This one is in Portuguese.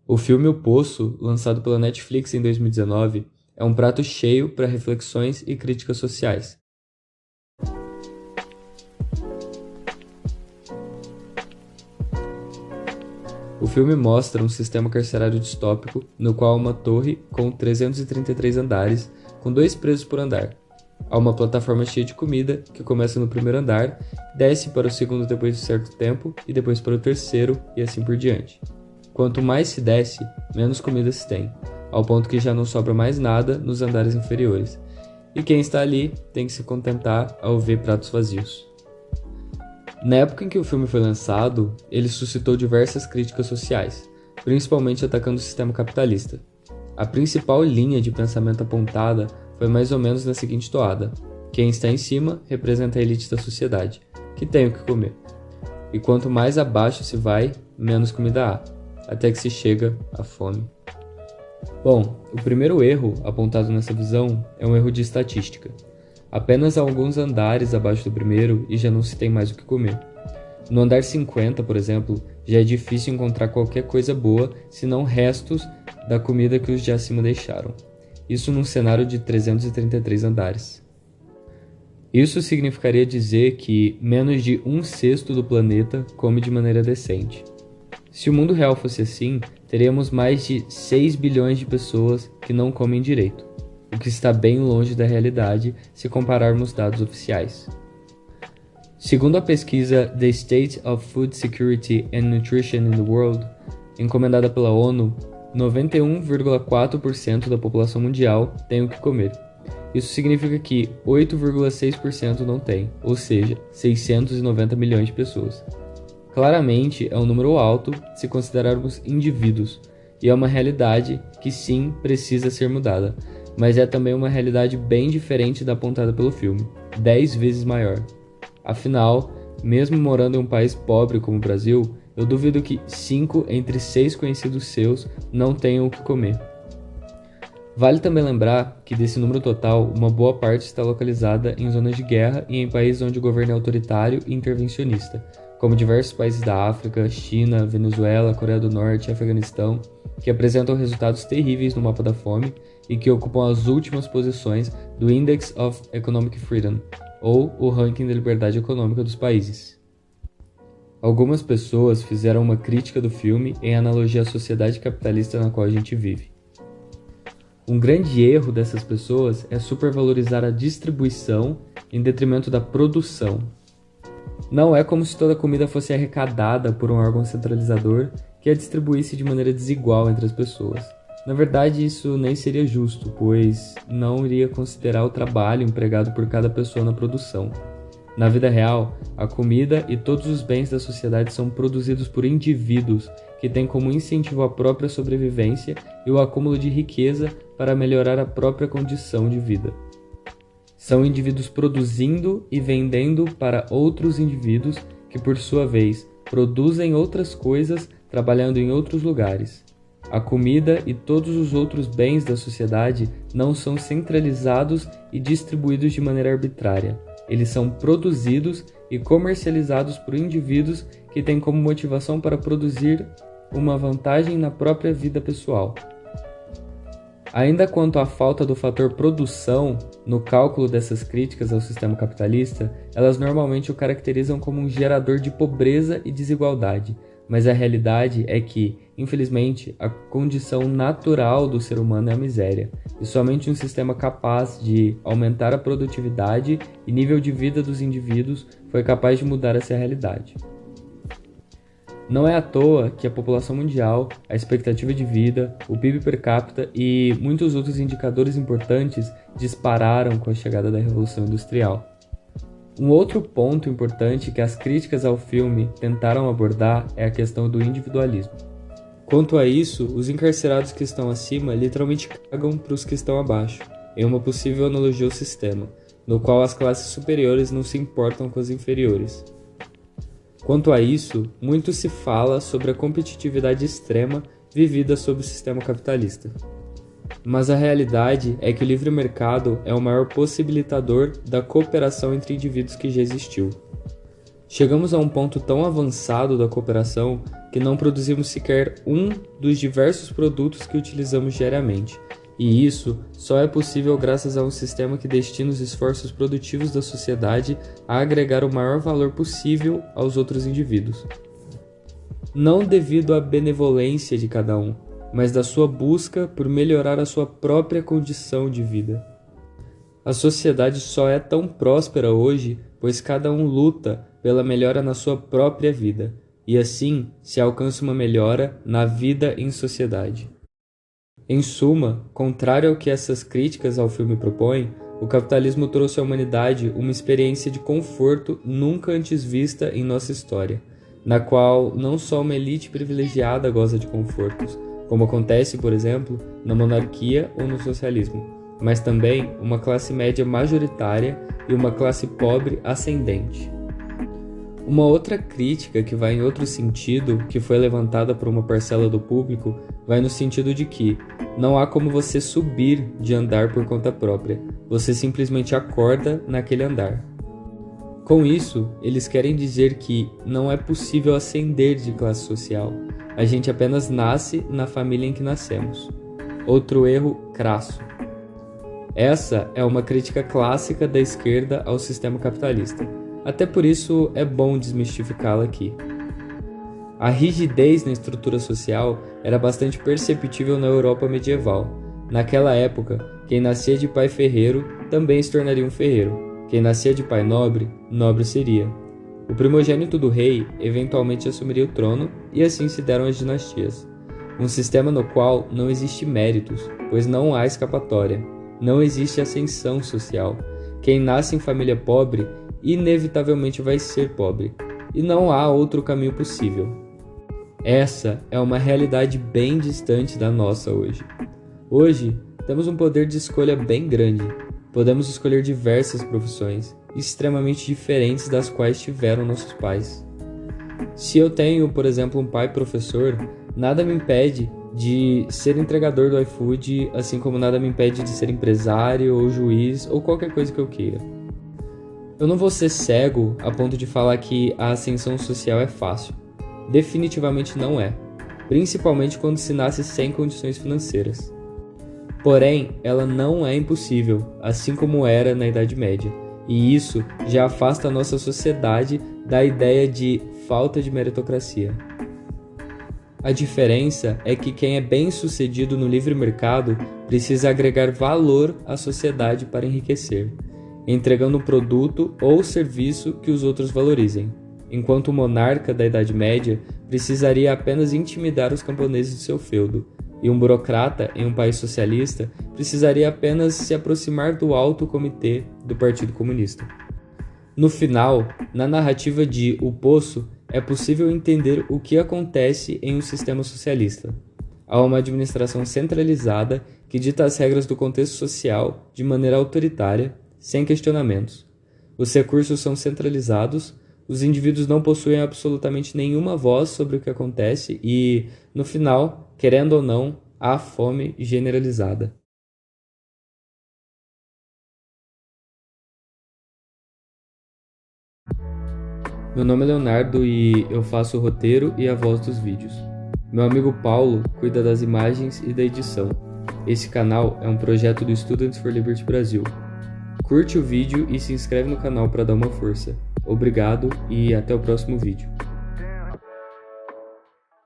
O filme O Poço, lançado pela Netflix em 2019, é um prato cheio para reflexões e críticas sociais. O filme mostra um sistema carcerário distópico no qual há uma torre com 333 andares, com 2 presos por andar. Há uma plataforma cheia de comida que começa no primeiro andar, desce para o segundo depois de certo tempo e depois para o terceiro e assim por diante. Quanto mais se desce, menos comida se tem, ao ponto que já não sobra mais nada nos andares inferiores. E quem está ali tem que se contentar ao ver pratos vazios. Na época em que o filme foi lançado, ele suscitou diversas críticas sociais, principalmente atacando o sistema capitalista. A principal linha de pensamento apontada foi mais ou menos na seguinte toada: quem está em cima representa a elite da sociedade, que tem o que comer. E quanto mais abaixo se vai, menos comida há, até que se chega à fome. Bom, o primeiro erro apontado nessa visão é um erro de estatística. Apenas alguns andares abaixo do primeiro e já não se tem mais o que comer. No andar 50, por exemplo, já é difícil encontrar qualquer coisa boa, senão restos da comida que os de acima deixaram. Isso num cenário de 333 andares. Isso significaria dizer que menos de 1/6 do planeta come de maneira decente. Se o mundo real fosse assim, teríamos mais de 6 bilhões de pessoas que não comem direito, o que está bem longe da realidade se compararmos dados oficiais. Segundo a pesquisa The State of Food Security and Nutrition in the World, encomendada pela ONU, 91,4% da população mundial tem o que comer. Isso significa que 8,6% não tem, ou seja, 690 milhões de pessoas. Claramente é um número alto se considerarmos indivíduos, e é uma realidade que sim precisa ser mudada, mas é também uma realidade bem diferente da apontada pelo filme, 10 vezes maior. Afinal, mesmo morando em um país pobre como o Brasil, eu duvido que 5 entre 6 conhecidos seus não tenham o que comer. Vale também lembrar que desse número total, uma boa parte está localizada em zonas de guerra e em países onde o governo é autoritário e intervencionista, como diversos países da África, China, Venezuela, Coreia do Norte e Afeganistão, que apresentam resultados terríveis no mapa da fome e que ocupam as últimas posições do Index of Economic Freedom, ou o ranking da liberdade econômica dos países. Algumas pessoas fizeram uma crítica do filme em analogia à sociedade capitalista na qual a gente vive. Um grande erro dessas pessoas é supervalorizar a distribuição em detrimento da produção. Não é como se toda a comida fosse arrecadada por um órgão centralizador que a distribuísse de maneira desigual entre as pessoas. Na verdade, isso nem seria justo, pois não iria considerar o trabalho empregado por cada pessoa na produção. Na vida real, a comida e todos os bens da sociedade são produzidos por indivíduos que têm como incentivo a própria sobrevivência e o acúmulo de riqueza para melhorar a própria condição de vida. São indivíduos produzindo e vendendo para outros indivíduos que, por sua vez, produzem outras coisas trabalhando em outros lugares. A comida e todos os outros bens da sociedade não são centralizados e distribuídos de maneira arbitrária. Eles são produzidos e comercializados por indivíduos que têm como motivação para produzir uma vantagem na própria vida pessoal. Ainda quanto à falta do fator produção no cálculo dessas críticas ao sistema capitalista, elas normalmente o caracterizam como um gerador de pobreza e desigualdade, mas a realidade é que, infelizmente, a condição natural do ser humano é a miséria, e somente um sistema capaz de aumentar a produtividade e nível de vida dos indivíduos foi capaz de mudar essa realidade. Não é à toa que a população mundial, a expectativa de vida, o PIB per capita e muitos outros indicadores importantes dispararam com a chegada da Revolução Industrial. Um outro ponto importante que as críticas ao filme tentaram abordar é a questão do individualismo. Quanto a isso, os encarcerados que estão acima literalmente cagam para os que estão abaixo, em uma possível analogia ao sistema, no qual as classes superiores não se importam com as inferiores. Quanto a isso, muito se fala sobre a competitividade extrema vivida sob o sistema capitalista. Mas a realidade é que o livre mercado é o maior possibilitador da cooperação entre indivíduos que já existiu. Chegamos a um ponto tão avançado da cooperação que não produzimos sequer um dos diversos produtos que utilizamos diariamente. E isso só é possível graças a um sistema que destina os esforços produtivos da sociedade a agregar o maior valor possível aos outros indivíduos. Não devido à benevolência de cada um, mas da sua busca por melhorar a sua própria condição de vida. A sociedade só é tão próspera hoje, pois cada um luta pela melhora na sua própria vida, e assim se alcança uma melhora na vida em sociedade. Em suma, contrário ao que essas críticas ao filme propõem, o capitalismo trouxe à humanidade uma experiência de conforto nunca antes vista em nossa história, na qual não só uma elite privilegiada goza de confortos, como acontece, por exemplo, na monarquia ou no socialismo, mas também uma classe média majoritária e uma classe pobre ascendente. Uma outra crítica que vai em outro sentido, que foi levantada por uma parcela do público, vai no sentido de que não há como você subir de andar por conta própria, você simplesmente acorda naquele andar. Com isso, eles querem dizer que não é possível ascender de classe social, a gente apenas nasce na família em que nascemos. Outro erro crasso. Essa é uma crítica clássica da esquerda ao sistema capitalista. Até por isso é bom desmistificá-la aqui. A rigidez na estrutura social era bastante perceptível na Europa medieval. Naquela época, quem nascia de pai ferreiro também se tornaria um ferreiro. Quem nascia de pai nobre, nobre seria. O primogênito do rei eventualmente assumiria o trono e assim se deram as dinastias. Um sistema no qual não existe méritos, pois não há escapatória. Não existe ascensão social. Quem nasce em família pobre inevitavelmente vai ser pobre, e não há outro caminho possível. Essa é uma realidade bem distante da nossa hoje. Hoje, temos um poder de escolha bem grande. Podemos escolher diversas profissões, extremamente diferentes das quais tiveram nossos pais. Se eu tenho, por exemplo, um pai professor, nada me impede de ser entregador do iFood, assim como nada me impede de ser empresário ou juiz ou qualquer coisa que eu queira. Eu não vou ser cego a ponto de falar que a ascensão social é fácil. Definitivamente não é, principalmente quando se nasce sem condições financeiras. Porém, ela não é impossível, assim como era na Idade Média, e isso já afasta a nossa sociedade da ideia de falta de meritocracia. A diferença é que quem é bem-sucedido no livre mercado precisa agregar valor à sociedade para enriquecer, entregando um produto ou serviço que os outros valorizem, enquanto o monarca da Idade Média precisaria apenas intimidar os camponeses de seu feudo, e um burocrata em um país socialista precisaria apenas se aproximar do alto comitê do Partido Comunista. No final, na narrativa de O Poço, é possível entender o que acontece em um sistema socialista. Há uma administração centralizada que dita as regras do contexto social de maneira autoritária, sem questionamentos. Os recursos são centralizados, os indivíduos não possuem absolutamente nenhuma voz sobre o que acontece e, no final, querendo ou não, há fome generalizada. Meu nome é Leonardo e eu faço o roteiro e a voz dos vídeos. Meu amigo Paulo cuida das imagens e da edição. Esse canal é um projeto do Students for Liberty Brasil. Curte o vídeo e se inscreve no canal para dar uma força. Obrigado e até o próximo vídeo.